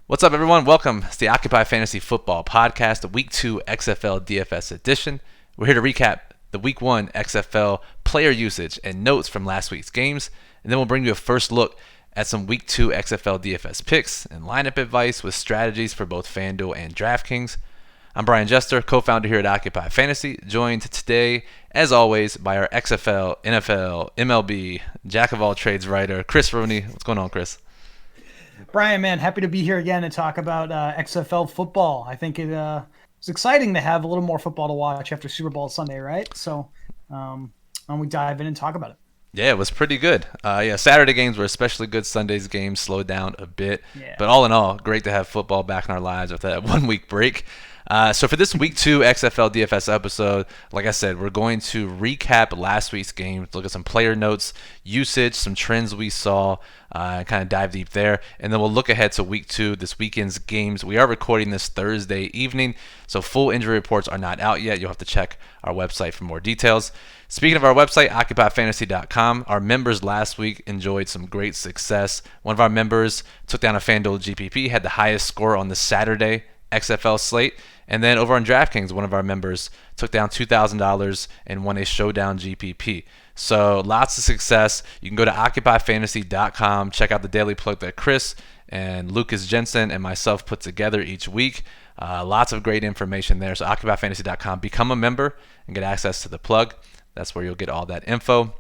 What's up, everyone? Welcome to the Occupy Fantasy Football Podcast, the Week 2 XFL DFS edition. We're here to recap the Week 1 XFL player usage and notes from last week's games, and then we'll bring you a first look at some Week 2 XFL DFS picks and lineup advice with strategies for both FanDuel and DraftKings. I'm Brian Jester, co-founder here at Occupy Fantasy, joined today, as always, by our XFL, NFL, MLB, jack-of-all-trades writer, Chris Rooney. What's going on, Chris? Brian, man, happy to be here again and talk about XFL football. I think it's exciting to have a little more football to watch after Super Bowl Sunday, right? So why don't we dive in and talk about it? Yeah, it was pretty good. Saturday games were especially good. Sunday's games slowed down a bit. Yeah. But all in all, great to have football back in our lives with that 1 week break. So for this Week 2 XFL DFS episode, like I said, we're going to recap last week's games, look at some player notes, usage, some trends we saw, kind of dive deep there. And then we'll look ahead to Week 2, this weekend's games. We are recording this Thursday evening, so full injury reports are not out yet. You'll have to check our website for more details. Speaking of our website, occupyfantasy.com, our members last week enjoyed some great success. One of our members took down a FanDuel GPP, had the highest score on the Saturday XFL slate. And then over on DraftKings, one of our members took down $2,000 and won a showdown GPP. So lots of success. You can go to occupyfantasy.com, check out the daily plug that Chris and Lucas Jensen and myself put together each week. Lots of great information there. So occupyfantasy.com, become a member and get access to the plug. That's where you'll get all that info.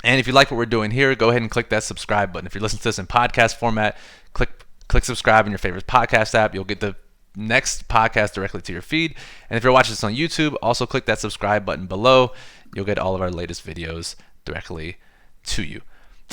And if you like what we're doing here, go ahead and click that subscribe button. If you're listening to this in podcast format, click subscribe in your favorite podcast app. You'll get the next podcast directly to your feed. And if you're watching this on YouTube, also click that subscribe button below. You'll get all of our latest videos directly to you.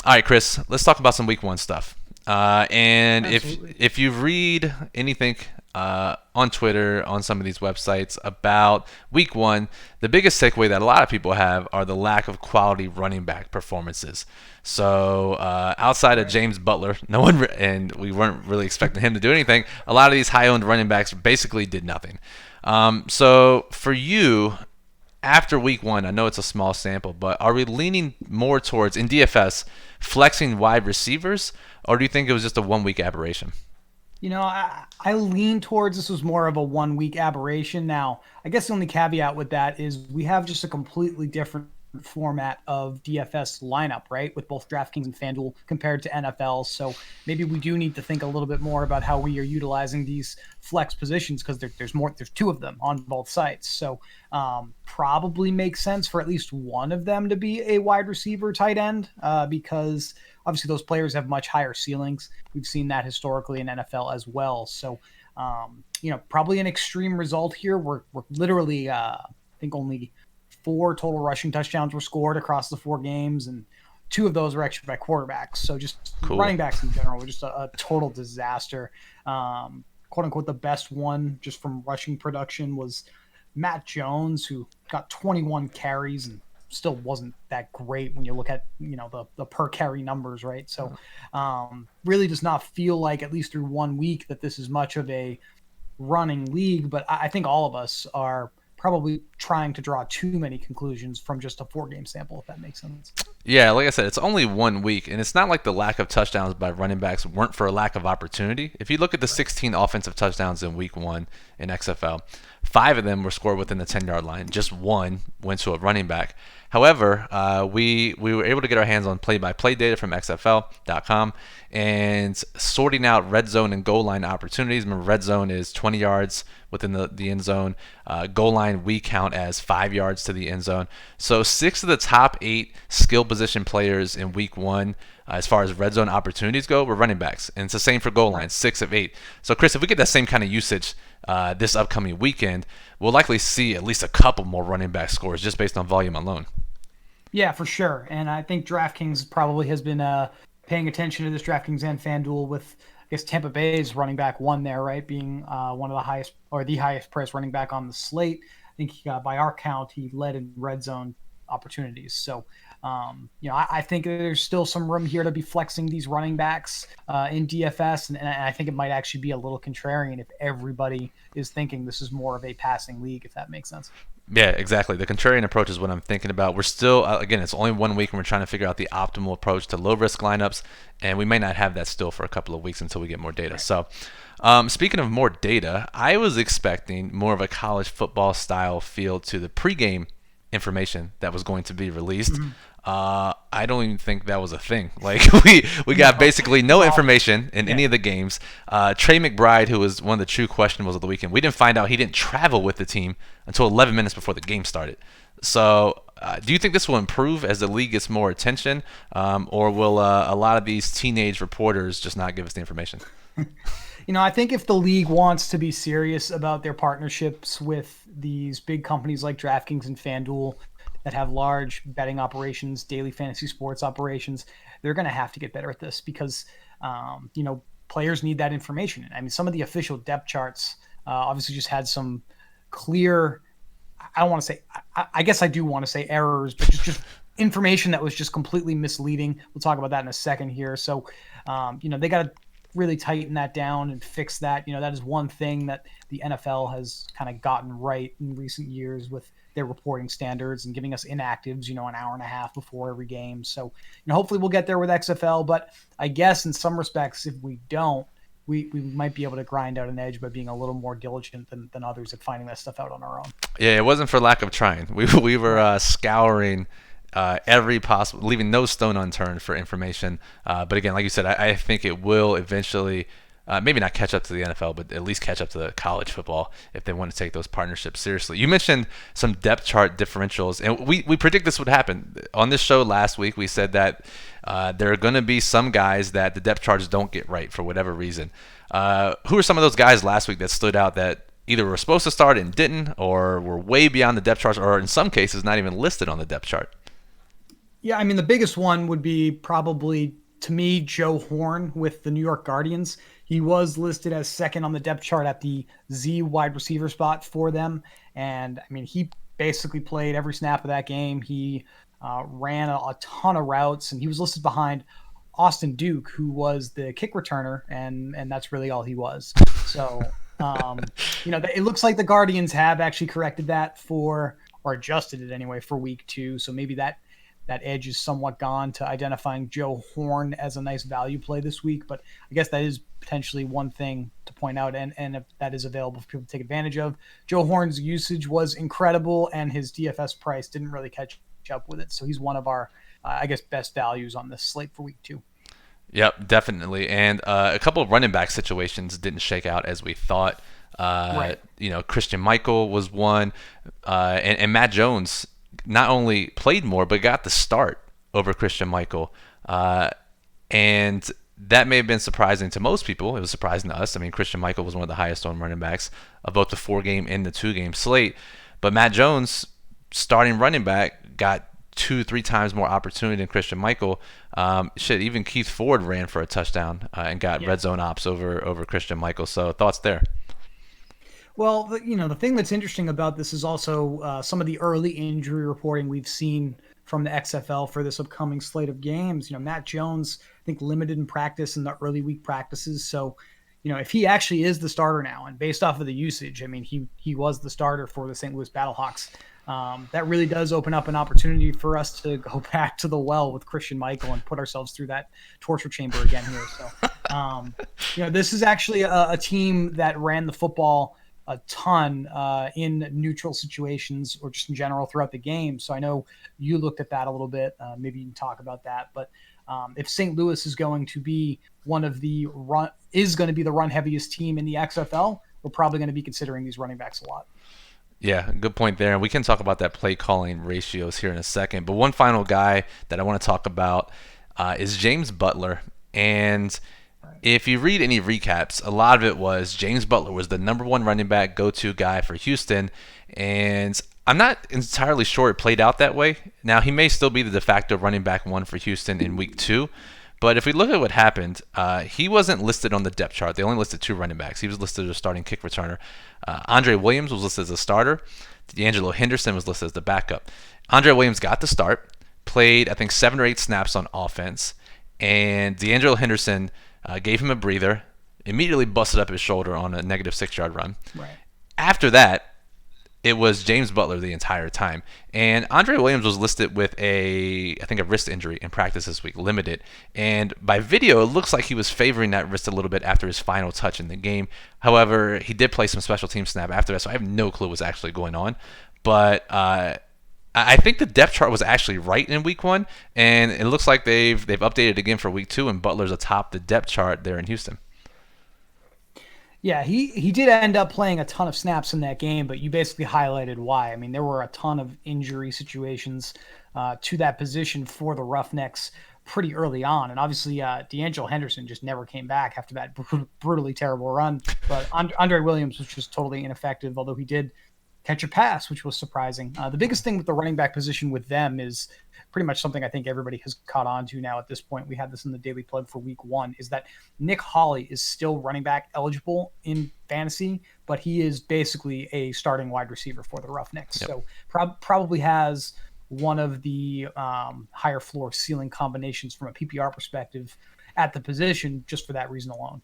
All right, Chris, let's talk about some Week 1 stuff. And if you read anything on Twitter, on some of these websites about Week 1, the biggest takeaway that a lot of people have are the lack of quality running back performances. So outside of James Butler, and we weren't really expecting him to do anything, a lot of these high-owned running backs basically did nothing. So for you, after Week 1, I know it's a small sample, but are we leaning more towards, in DFS, flexing wide receivers, or do you think it was just a 1 week aberration? You know, I lean towards this was more of a 1 week aberration. Now, I guess the only caveat with that is we have just a completely different format of DFS lineup, right? With both DraftKings and FanDuel compared to NFL. So maybe we do need to think a little bit more about how we are utilizing these flex positions because there's two of them on both sites. So probably makes sense for at least one of them to be a wide receiver tight end because obviously those players have much higher ceilings. We've seen that historically in NFL as well. So, probably an extreme result here. We're literally, I think only 4 total rushing touchdowns were scored across the 4 games, and 2 of those were actually by quarterbacks. So just cool. Running backs in general were just a total disaster. Quote unquote, the best one just from rushing production was Matt Jones, who got 21 carries and still wasn't that great when you look at, the per carry numbers, right? So really does not feel like, at least through 1 week, that this is much of a running league. But I think all of us are probably trying to draw too many conclusions from just a 4-game sample, if that makes sense. Yeah, like I said, it's only 1 week, and it's not like the lack of touchdowns by running backs weren't for a lack of opportunity. If you look at the 16 offensive touchdowns in Week 1 in XFL, 5 of them were scored within the 10-yard line. Just 1 went to a running back. However, we were able to get our hands on play-by-play data from XFL.com and sorting out red zone and goal line opportunities. Remember, red zone is 20 yards within the end zone. Goal line we count as 5 yards to the end zone. So 6 of the top 8 skill position players in Week 1 as far as red zone opportunities go were running backs. And it's the same for goal line, 6 of 8. So, Chris, if we get that same kind of usage this upcoming weekend, we'll likely see at least a couple more running back scores just based on volume alone. Yeah, for sure. And I think DraftKings probably has been paying attention to this, DraftKings and FanDuel, with, I guess, Tampa Bay's running back 1 there, right? Being one of the highest, or the highest priced running back on the slate. I think by our count, he led in red zone opportunities. So I think there's still some room here to be flexing these running backs in DFS, and I think it might actually be a little contrarian if everybody is thinking this is more of a passing league, if that makes sense. Yeah, exactly. The contrarian approach is what I'm thinking about. We're still, again, it's only 1 week and we're trying to figure out the optimal approach to low risk lineups, and we may not have that still for a couple of weeks until we get more data. Right. So, speaking of more data, I was expecting more of a college football style feel to the pregame information that was going to be released. Mm-hmm. I don't even think that was a thing. Like we got basically no information in any of the games. Trey McBride, who was one of the true questionables of the weekend, we didn't find out he didn't travel with the team until 11 minutes before the game started. So, do you think this will improve as the league gets more attention, or will a lot of these teenage reporters just not give us the information? I think if the league wants to be serious about their partnerships with these big companies like DraftKings and FanDuel that have large betting operations, daily fantasy sports operations, they're going to have to get better at this because, players need that information. I mean, some of the official depth charts obviously just had some clear, I don't want to say, I guess I do want to say errors, but just information that was just completely misleading. We'll talk about that in a second here. So, they got to really tighten that down and fix that. That is one thing that the NFL has kind of gotten right in recent years with their reporting standards and giving us inactives, an hour and a half before every game. So, hopefully we'll get there with XFL, but I guess in some respects, if we don't, we might be able to grind out an edge by being a little more diligent than others at finding that stuff out on our own. Yeah, it wasn't for lack of trying. We were scouring every possible, leaving no stone unturned for information. But again, like you said, I think it will eventually, maybe not catch up to the NFL, but at least catch up to the college football if they want to take those partnerships seriously. You mentioned some depth chart differentials, and we predict this would happen. On this show last week, we said that there are going to be some guys that the depth charts don't get right for whatever reason. Who are some of those guys last week that stood out that either were supposed to start and didn't, or were way beyond the depth charts, or in some cases not even listed on the depth chart? Yeah, I mean, the biggest one would be probably, to me, Joe Horn with the New York Guardians. He was listed as second on the depth chart at the Z wide receiver spot for them. And, I mean, he basically played every snap of that game. He ran a ton of routes, and he was listed behind Austin Duke, who was the kick returner, and that's really all he was. So, it looks like the Guardians have actually corrected that or adjusted it anyway for week 2. So maybe that edge is somewhat gone to identifying Joe Horn as a nice value play this week. But I guess that is potentially one thing to point out, and if that is available for people to take advantage of. Joe Horn's usage was incredible, and his DFS price didn't really catch up with it. So he's one of our, best values on this slate for week 2. Yep, definitely. And a couple of running back situations didn't shake out as we thought. Right. Christian Michael was one, and Matt Jones not only played more, but got the start over Christian Michael. And that may have been surprising to most people. It was surprising to us. I mean, Christian Michael was one of the highest owned running backs of both the 4-game and the 2-game slate. But Matt Jones, starting running back, got 2-3 times more opportunity than Christian Michael. Even Keith Ford ran for a touchdown and got red zone ops over Christian Michael. So thoughts there? Well, the thing that's interesting about this is also some of the early injury reporting we've seen from the XFL for this upcoming slate of games. Matt Jones, I think, limited in practice in the early week practices. So, if he actually is the starter now, and based off of the usage, I mean, he was the starter for the St. Louis Battlehawks. That really does open up an opportunity for us to go back to the well with Christian Michael and put ourselves through that torture chamber again here. So, this is actually a team that ran the football a ton in neutral situations or just in general throughout the game. So I know you looked at that a little bit. Maybe you can talk about that. But if St. Louis is going to be the run heaviest team in the XFL, we're probably going to be considering these running backs a lot. Yeah, good point there. And we can talk about that play calling ratios here in a second. But one final guy that I want to talk about is James Butler. And if you read any recaps, a lot of it was James Butler was the number 1 running back go-to guy for Houston, and I'm not entirely sure it played out that way. Now, he may still be the de facto running back 1 for Houston in week 2, but if we look at what happened, he wasn't listed on the depth chart. They only listed 2 running backs. He was listed as a starting kick returner. Andre Williams was listed as a starter. D'Angelo Henderson was listed as the backup. Andre Williams got the start. played, I think, 7 or 8 snaps on offense, and D'Angelo Henderson gave him a breather, immediately busted up his shoulder on a negative 6-yard run. Right. After that, it was James Butler the entire time. And Andre Williams was listed with I think a wrist injury in practice this week, limited. And by video, it looks like he was favoring that wrist a little bit after his final touch in the game. However, he did play some special team snap after that, so I have no clue what's actually going on. But I think the depth chart was actually right in week 1, and it looks like they've updated again for week 2, and Butler's atop the depth chart there in Houston. Yeah, he did end up playing a ton of snaps in that game, but you basically highlighted why. I mean, there were a ton of injury situations to that position for the Roughnecks pretty early on. And obviously, D'Angelo Henderson just never came back after that brutally terrible run. But Andre Williams was just totally ineffective, although he did catch a pass, which was surprising. The biggest thing with the running back position with them is pretty much something I think everybody has caught on to now at this point. We had this in the daily plug for week 1, is that Nick Hawley is still running back eligible in fantasy, but he is basically a starting wide receiver for the Roughnecks. Yep. So probably has one of the higher floor ceiling combinations from a PPR perspective at the position just for that reason alone.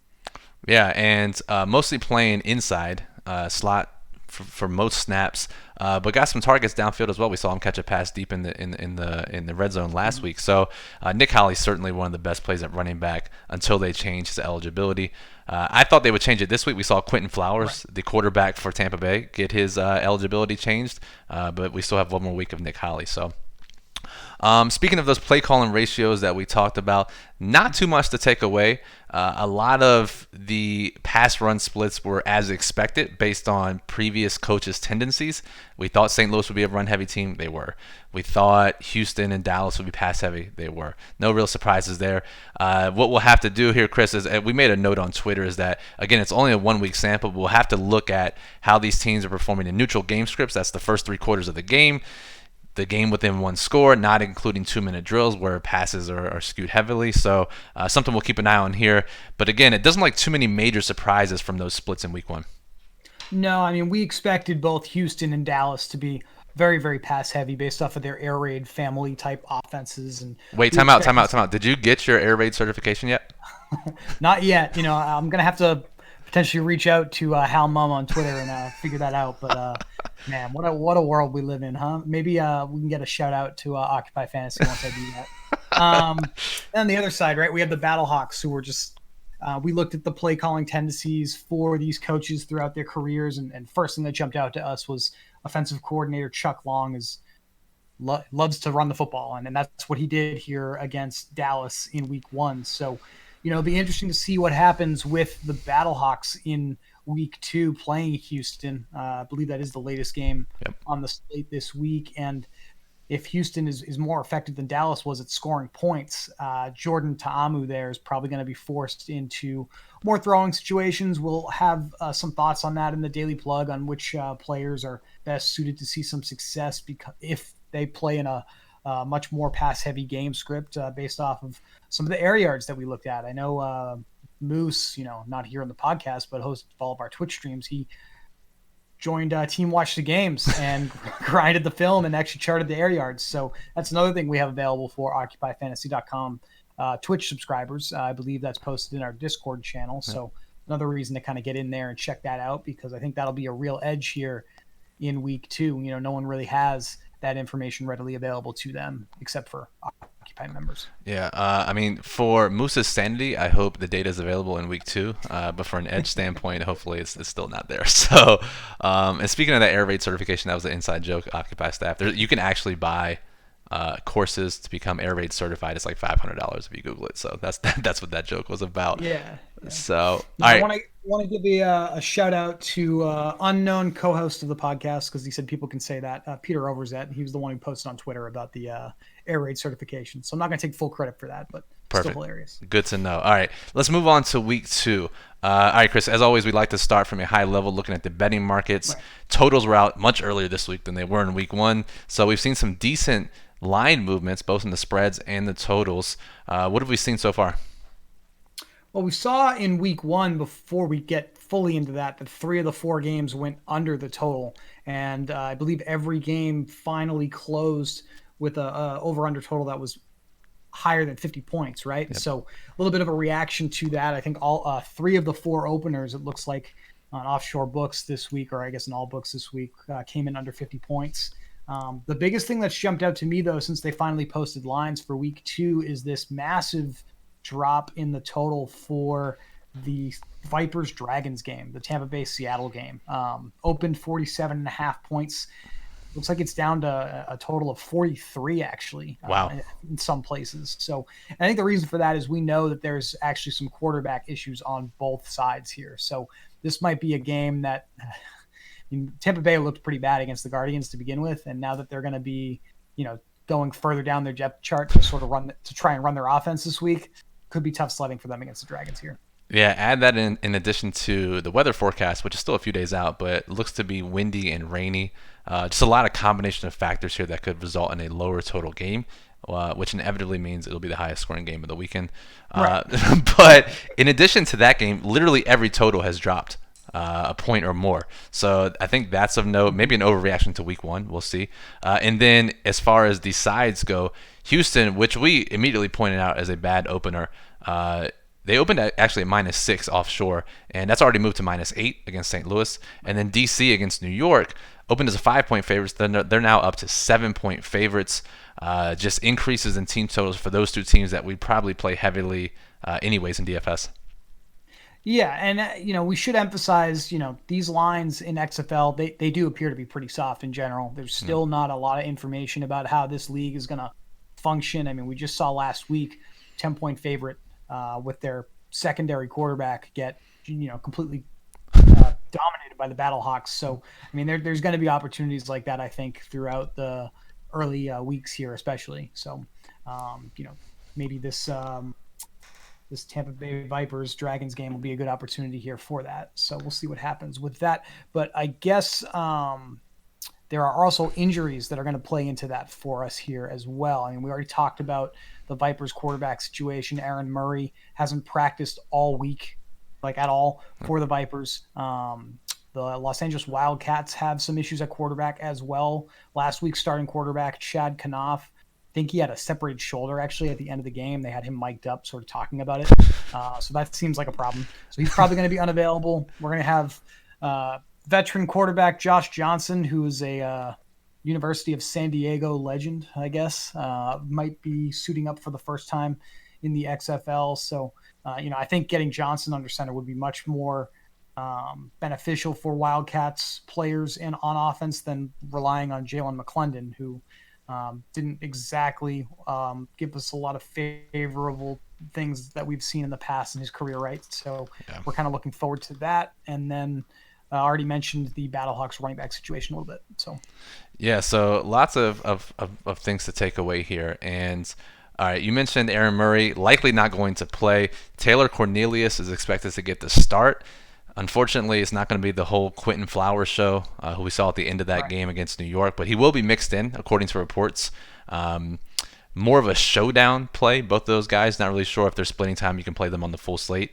Yeah, and mostly playing inside slot for most snaps, but got some targets downfield as well. We saw him catch a pass deep in the red zone last week. So Nick Hawley's certainly one of the best plays at running back until they change his eligibility. I thought they would change it this week. We saw Quentin Flowers, the quarterback for Tampa Bay, get his eligibility changed, but we still have one more week of Nick Hawley. So. Speaking of those play calling ratios that we talked about, not too much to take away. A lot of the pass run splits were as expected based on previous coaches' tendencies. We thought St. Louis would be a run heavy team. They were. We thought Houston and Dallas would be pass heavy. They were. No real surprises there. What we'll have to do here, Chris, is we made a note on Twitter is that, again, it's only a 1-week sample, but we'll have to look at how these teams are performing in neutral game scripts. That's the first 3 quarters of the game. The game within 1 score, not including 2-minute drills where passes are skewed heavily. So something we'll keep an eye on here. But again, it doesn't like too many major surprises from those splits in week 1. No, I mean, we expected both Houston and Dallas to be very, very pass heavy based off of their air raid family type offenses. And wait, time out. Did you get your air raid certification yet? Not yet. I'm going to have to potentially reach out to Hal Mum on Twitter and figure that out. But man, what a world we live in, huh? Maybe we can get a shout out to Occupy Fantasy once I do that. And on the other side, right, we have the Battlehawks who were just we looked at the play calling tendencies for these coaches throughout their careers, and first thing that jumped out to us was offensive coordinator Chuck Long loves to run the football, and that's what he did here against Dallas in week 1. So it'll be interesting to see what happens with the Battlehawks in week 2 playing Houston. I believe that is the latest game on the slate this week. And if Houston is more effective than Dallas was at scoring points, Jordan Ta'amu there is probably going to be forced into more throwing situations. We'll have some thoughts on that in the daily plug on which players are best suited to see some success because if they play in a much more pass-heavy game script based off of some of the air yards that we looked at. I know Moose, not here on the podcast, but hosts all of our Twitch streams. He joined Team Watch the Games and grinded the film and actually charted the air yards. So that's another thing we have available for OccupyFantasy.com Twitch subscribers. I believe that's posted in our Discord channel. So another reason to kind of get in there and check that out because I think that'll be a real edge here in week 2. No one really has that information readily available to them except for Occupy members. Yeah, I mean, for Moose's sanity, I hope the data is available in week 2. But for an edge standpoint, hopefully it's still not there. So, and speaking of that air raid certification, that was an inside joke. Occupy staff, you can actually buy courses to become air raid certified. It's like $500 if you Google it. So that's what that joke was about. Yeah. So, all right. I want to give a shout out to unknown co-host of the podcast because he said people can say that. Peter Overzet. He was the one who posted on Twitter about the air raid certification. So I'm not going to take full credit for that, but Perfect. Still hilarious. Good to know. All right, let's move on to week 2. All right, Chris, as always, we like to start from a high level looking at the betting markets. Right. Totals were out much earlier this week than they were in week 1. So we've seen some decent line movements, both in the spreads and the totals. What have we seen so far? Well, we saw in week 1, before we get fully into that 3 of the 4 games went under the total. And I believe every game finally closed with a over-under total that was higher than 50 points, right? Yep. So a little bit of a reaction to that. I think all three of the four openers, it looks like on offshore books this week, or I guess in all books this week, came in under 50 points. The biggest thing that's jumped out to me, though, since they finally posted lines for week 2, is this massive drop in the total for the Vipers Dragons game, the Tampa Bay Seattle game. Opened 47.5 points. Looks like it's down to a total of 43, actually, Wow. in some places. So I think the reason for that is we know that there's actually some quarterback issues on both sides here. So this might be a game that Tampa Bay looked pretty bad against the Guardians to begin with. And now that they're going to be, going further down their depth chart to sort of try and run their offense this week, could be tough sledding for them against the Dragons here. Yeah, add that in addition to the weather forecast, which is still a few days out, but looks to be windy and rainy. Just a lot of combination of factors here that could result in a lower total game, which inevitably means it'll be the highest scoring game of the weekend. Right. But in addition to that game, literally every total has dropped a point or more. So I think that's of note. Maybe an overreaction to week 1. We'll see. And then as far as the sides go, Houston, which we immediately pointed out as a bad opener, they opened actually at -6 offshore, and that's already moved to -8 against St. Louis. And then DC against New York opened as a 5-point favorites. They're now up to 7-point favorites. Just increases in team totals for those two teams that we probably play heavily anyways in DFS. Yeah, and we should emphasize, these lines in XFL, they do appear to be pretty soft in general. There's still not a lot of information about how this league is going to function. I mean, we just saw last week 10-point favorite with their secondary quarterback get completely dominated by the Battlehawks. So I mean, there's going to be opportunities like that, I think, throughout the early weeks here, especially. So maybe this Tampa Bay Vipers Dragons game will be a good opportunity here for that. So we'll see what happens with that. But I guess there are also injuries that are going to play into that for us here as well. I mean, we already talked about the Vipers quarterback situation. Aaron Murray hasn't practiced all week, like at all, for the Vipers. The Los Angeles Wildcats have some issues at quarterback as well. Last week's starting quarterback, Chad Kanoff, I think he had a separated shoulder actually at the end of the game. They had him mic'd up sort of talking about it. So that seems like a problem. So he's probably going to be unavailable. We're going to have veteran quarterback Josh Johnson, who is a University of San Diego legend, I guess, might be suiting up for the first time in the XFL. So, I think getting Johnson under center would be much more beneficial for Wildcats players and on offense than relying on Jalen McClendon, who didn't exactly give us a lot of favorable things that we've seen in the past in his career, right? So We're kind of looking forward to that. And then I already mentioned the Battlehawks running back situation a little bit. So lots of things to take away here. And all right, you mentioned Aaron Murray likely not going to play. Taylor Cornelius is expected to get the start. Unfortunately, it's not going to be the whole Quentin Flowers show, who we saw at the end of that game against New York, but he will be mixed in, according to reports. More of a showdown play, both of those guys. Not really sure if they're splitting time. You can play them on the full slate.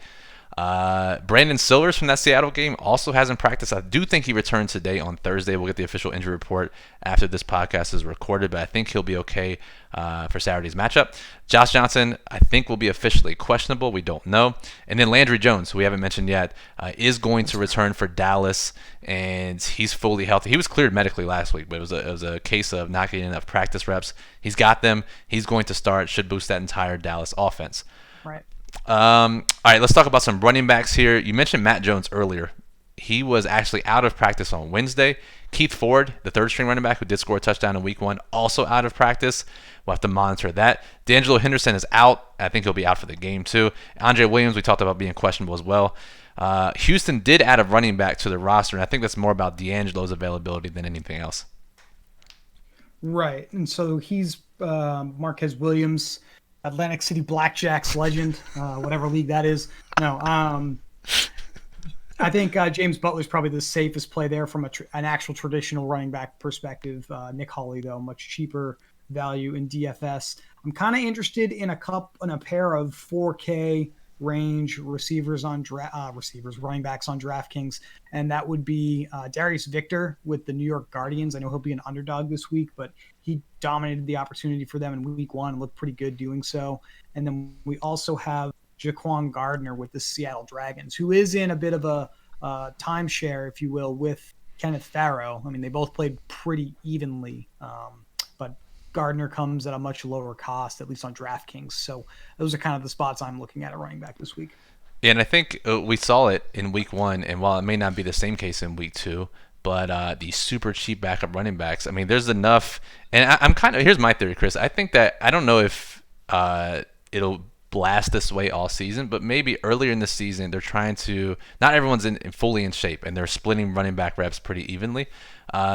Brandon Silvers from that Seattle game also hasn't practiced. I do think he returned today on Thursday. We'll get the official injury report after this podcast is recorded, but I think he'll be okay for Saturday's matchup. Josh Johnson, I think, will be officially questionable. We don't know. And then Landry Jones, who we haven't mentioned yet, is going to return for Dallas, and he's fully healthy. He was cleared medically last week, but it was a case of not getting enough practice reps. He's got them. He's going to start. Should boost that entire Dallas offense. Right. All right, let's talk about some running backs here. You mentioned Matt Jones earlier. He was actually out of practice on Wednesday. Keith Ford, the third-string running back who did score a touchdown in week 1, also out of practice. We'll have to monitor that. D'Angelo Henderson is out. I think he'll be out for the game, too. Andre Williams, we talked about being questionable as well. Houston did add a running back to the roster, and I think that's more about D'Angelo's availability than anything else. Right, and so he's Marquez Williams, Atlantic City Blackjacks legend, whatever league that is. No, I think James Butler's probably the safest play there from an actual traditional running back perspective. Nick Hawley, though, much cheaper value in DFS. I'm kind of interested in a pair of 4K range running backs on DraftKings, and that would be Darius Victor with the New York Guardians. I know he'll be an underdog this week, but He dominated the opportunity for them in week one and looked pretty good doing so. And then we also have Jaquan Gardner with the Seattle Dragons, who is in a bit of a timeshare, if you will, with Kenneth Farrow. I mean, they both played pretty evenly, but Gardner comes at a much lower cost, at least on DraftKings. So those are kind of the spots I'm looking at running back this week. Yeah, and I think we saw it in week one, and while it may not be the same case in week two, but the super cheap backup running backs, I mean, there's enough. And I'm kind of, here's my theory, Chris. I think that, I don't know if it'll blast this way all season, but maybe earlier in the season, they're trying to, not everyone's fully in shape, and they're splitting running back reps pretty evenly.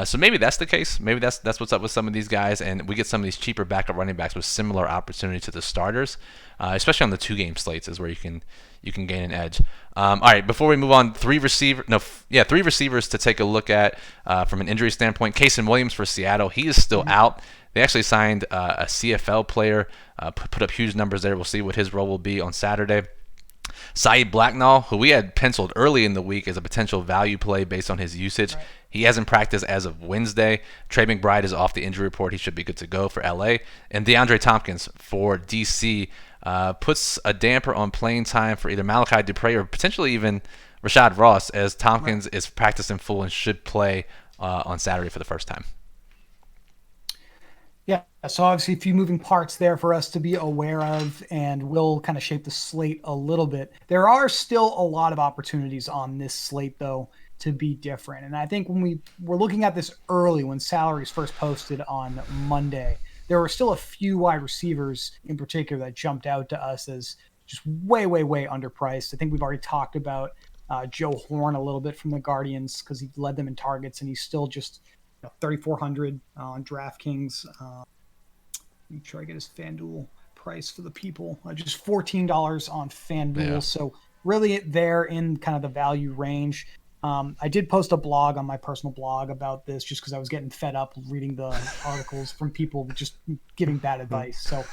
So maybe that's the case. Maybe that's what's up with some of these guys, and we get some of these cheaper backup running backs with similar opportunity to the starters, especially on the 2-game slates is where you can gain an edge. All right, before we move on, three receivers to take a look at from an injury standpoint. Casey Williams for Seattle, he is still out. They actually signed a CFL player, put up huge numbers there. We'll see what his role will be on Saturday. Saeed Blacknall, who we had penciled early in the week as a potential value play based on his usage. Right. He hasn't practiced as of Wednesday. Trey McBride is off the injury report. He should be good to go for LA. And DeAndre Tompkins for DC puts a damper on playing time for either Malachi Dupre or potentially even Rashad Ross, as Tompkins is practicing full and should play on Saturday for the first time. Yeah, so obviously a few moving parts there for us to be aware of, and will kind of shape the slate a little bit. There are still a lot of opportunities on this slate, though, to be different. And I think when we were looking at this early, when salaries first posted on Monday, there were still a few wide receivers in particular that jumped out to us as just way, way, way underpriced. I think we've already talked about Joe Horn a little bit from the Guardians because he led them in targets, and he's still just 3,400 on DraftKings. Make sure I get his FanDuel price for the people. Just $14 on FanDuel. Yeah. So really there in kind of the value range. I did post a blog on my personal blog about this just because I was getting fed up reading the articles from people just giving bad advice. So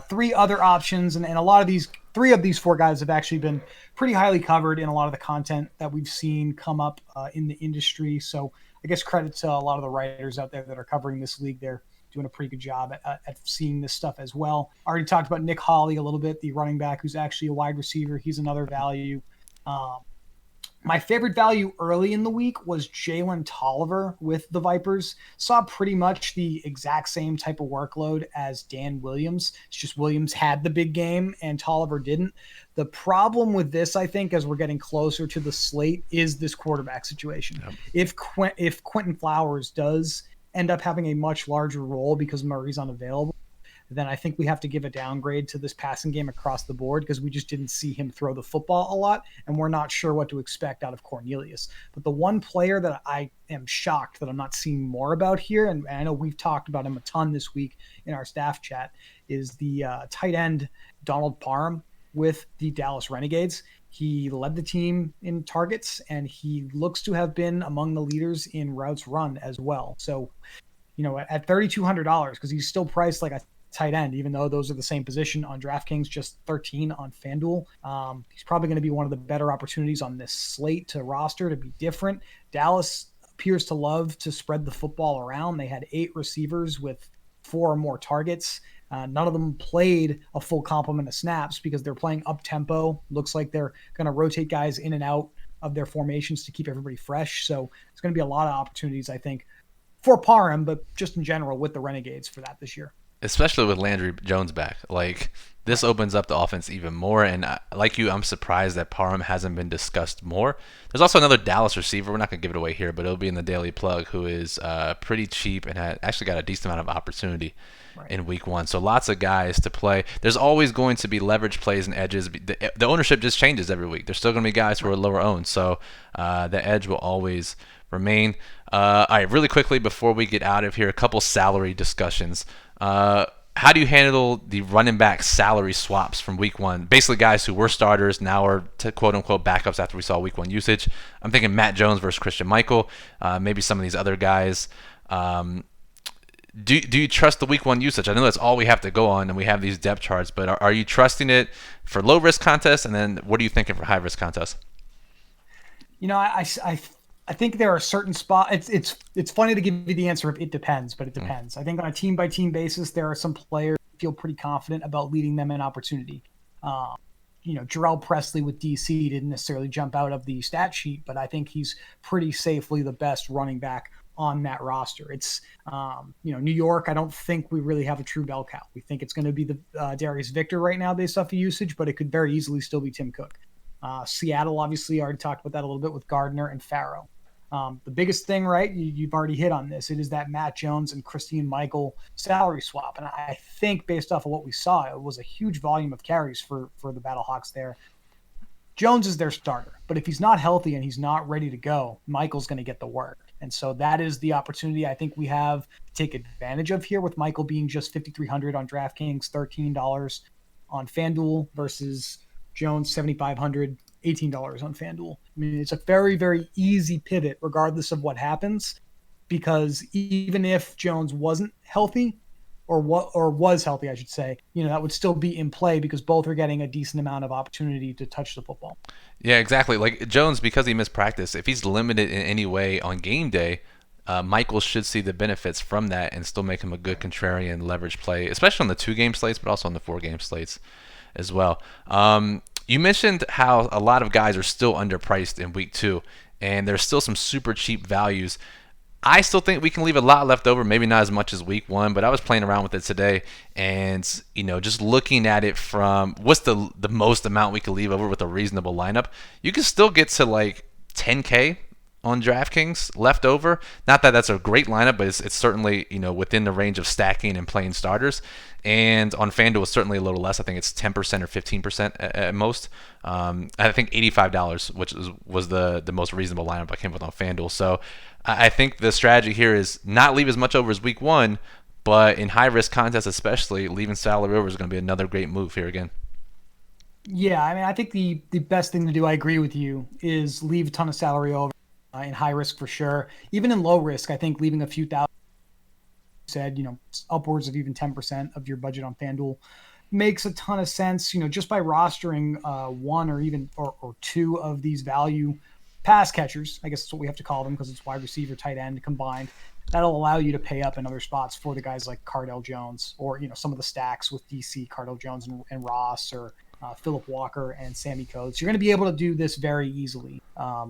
3 other options, and a lot of these, 3 of these 4 guys have actually been pretty highly covered in a lot of the content that we've seen come up in the industry. So I guess credit to a lot of the writers out there that are covering this league. They're doing a pretty good job at seeing this stuff as well. I already talked about Nick Hawley a little bit, the running back who's actually a wide receiver. He's another value. My favorite value early in the week was Jalen Tolliver with the Vipers. Saw pretty much the exact same type of workload as Dan Williams. It's just Williams had the big game and Tolliver didn't. The problem with this, I think, as we're getting closer to the slate, is this quarterback situation. Yep. If Quentin Flowers does end up having a much larger role because Murray's unavailable, then I think we have to give a downgrade to this passing game across the board because we just didn't see him throw the football a lot, and we're not sure what to expect out of Cornelius. But the one player that I am shocked that I'm not seeing more about here, and I know we've talked about him a ton this week in our staff chat, is the tight end Donald Parham with the Dallas Renegades. He led the team in targets, and he looks to have been among the leaders in routes run as well. So, at $3,200, because he's still priced like a tight end, even though those are the same position on DraftKings, just 13 on FanDuel. He's probably going to be one of the better opportunities on this slate to roster to be different. Dallas appears to love to spread the football around. They had 8 receivers with 4 or more targets. None of them played a full complement of snaps because they're playing up-tempo. Looks like they're going to rotate guys in and out of their formations to keep everybody fresh. So it's going to be a lot of opportunities, I think, for Parham, but just in general with the Renegades for that this year. Especially with Landry Jones back. Like, this opens up the offense even more, and like you, I'm surprised that Parham hasn't been discussed more. There's also another Dallas receiver, we're not going to give it away here, but it'll be in the Daily Plug, who is pretty cheap and actually got a decent amount of opportunity in week 1. So lots of guys to play. There's always going to be leverage plays and edges. The ownership just changes every week. There's still going to be guys who are lower owned, so the edge will always remain. All right, really quickly before we get out of here, a couple salary discussions. How do you handle the running back salary swaps from week 1? Basically, guys who were starters now are quote-unquote backups after we saw week 1 usage. I'm thinking Matt Jones versus Christian Michael, maybe some of these other guys. Do you trust the week 1 usage? I know that's all we have to go on, and we have these depth charts, but are you trusting it for low-risk contests, and then what are you thinking for high-risk contests? I I think there are certain spots. It's funny to give you the answer of it depends, but it depends. I think on a team by team basis, there are some players who feel pretty confident about leading them an opportunity. Um, Jarrell Presley with DC didn't necessarily jump out of the stat sheet, but I think he's pretty safely the best running back on that roster. It's New York. I don't think we really have a true bell cow. We think it's going to be the Darius Victor right now based off of usage, but it could very easily still be Tim Cook. Seattle, obviously, I already talked about that a little bit with Gardner and Farrow. The biggest thing, right? You've already hit on this. It is that Matt Jones and Christine Michael salary swap, and I think based off of what we saw, it was a huge volume of carries for the Battlehawks there. Jones is their starter, but if he's not healthy and he's not ready to go, Michael's going to get the work. And so that is the opportunity I think we have to take advantage of here, with Michael being just $5,300 on DraftKings, $13 on FanDuel versus Jones $7,500, $18 on FanDuel. I mean, it's a very, very easy pivot regardless of what happens, because even if Jones wasn't healthy, or was healthy, I should say, that would still be in play because both are getting a decent amount of opportunity to touch the football. Yeah, exactly. Like Jones, because he missed practice, if he's limited in any way on game day, Michael should see the benefits from that and still make him a good contrarian leverage play, especially on the 2-game slates, but also on the 4-game slates as well. You mentioned how a lot of guys are still underpriced in week 2, and there's still some super cheap values. I still think we can leave a lot left over, maybe not as much as week 1, but I was playing around with it today, and just looking at it from what's the most amount we could leave over with a reasonable lineup, you can still get to like 10K on DraftKings left over. Not that that's a great lineup, but it's certainly within the range of stacking and playing starters. And on FanDuel, it's certainly a little less. I think it's 10% or 15% at most. I think $85, which was the most reasonable lineup I came with on FanDuel. So I think the strategy here is not leave as much over as week 1, but in high risk contests especially, leaving salary over is going to be another great move here again. Yeah, I mean, I think the best thing to do, I agree with you, is leave a ton of salary over in high risk for sure. Even in low risk, I think leaving a few thousand, said, upwards of even 10% of your budget on FanDuel makes a ton of sense. Just by rostering one or even or two of these value pass catchers, I guess that's what we have to call them because it's wide receiver, tight end combined. That'll allow you to pay up in other spots for the guys like Cardell Jones, or some of the stacks with DC, Cardell Jones and Ross, or Philip Walker and Sammy Coates. You're going to be able to do this very easily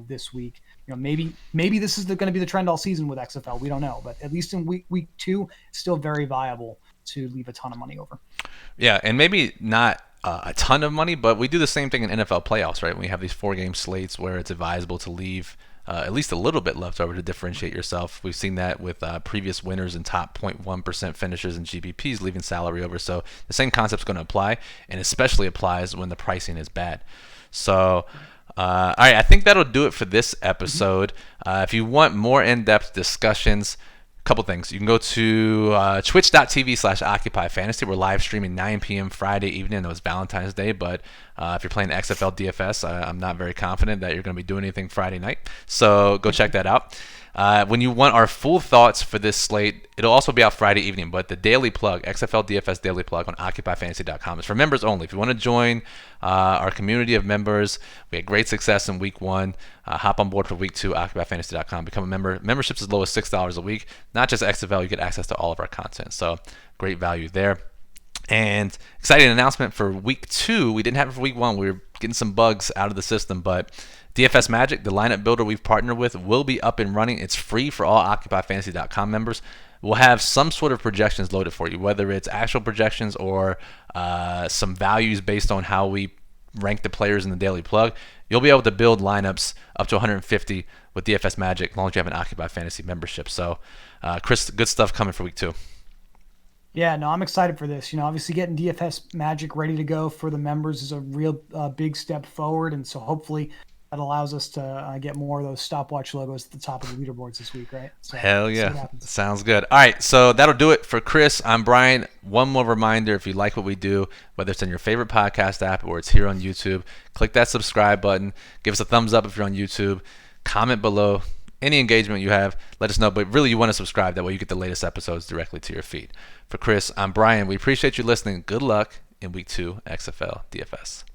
this week. Maybe this is going to be the trend all season with XFL. We don't know, but at least in week 2, it's still very viable to leave a ton of money over. Yeah, and maybe not a ton of money, but we do the same thing in NFL playoffs, right? We have these 4-game slates where it's advisable to leave at least a little bit left over to differentiate yourself. We've seen that with previous winners and top 0.1% finishers and GPPs leaving salary over. So the same concept's going to apply, and especially applies when the pricing is bad. So, all right, I think that'll do it for this episode. If you want more in-depth discussions, couple things. You can go to twitch.tv/Occupy Fantasy. We're live streaming 9 p.m. Friday evening. I know it's Valentine's Day, but if you're playing XFL DFS, I'm not very confident that you're going to be doing anything Friday night. So go check that out. When you want our full thoughts for this slate, it'll also be out Friday evening, but the daily plug, XFL DFS daily plug on OccupyFantasy.com is for members only. If you want to join our community of members, we had great success in week 1. Hop on board for week 2, OccupyFantasy.com. Become a member. Membership's as low as $6 a week. Not just XFL, you get access to all of our content. So great value there. And exciting announcement for week 2. We didn't have it for week 1. We were getting some bugs out of the system, but DFS Magic, the lineup builder we've partnered with, will be up and running. It's free for all OccupyFantasy.com members. We'll have some sort of projections loaded for you, whether it's actual projections or some values based on how we rank the players in the daily plug. You'll be able to build lineups up to 150 with DFS Magic as long as you have an Occupy Fantasy membership. So, Chris, good stuff coming for week 2. Yeah, no, I'm excited for this. Obviously getting DFS Magic ready to go for the members is a real big step forward, and so hopefully that allows us to get more of those stopwatch logos at the top of the leaderboards this week, right? So, hell yeah. Sounds good. All right, so that'll do it for Chris. I'm Brian. One more reminder, if you like what we do, whether it's in your favorite podcast app or it's here on YouTube, click that subscribe button. Give us a thumbs up if you're on YouTube. Comment below. Any engagement you have, let us know. But really, you want to subscribe. That way you get the latest episodes directly to your feed. For Chris, I'm Brian. We appreciate you listening. Good luck in week 2 XFL DFS.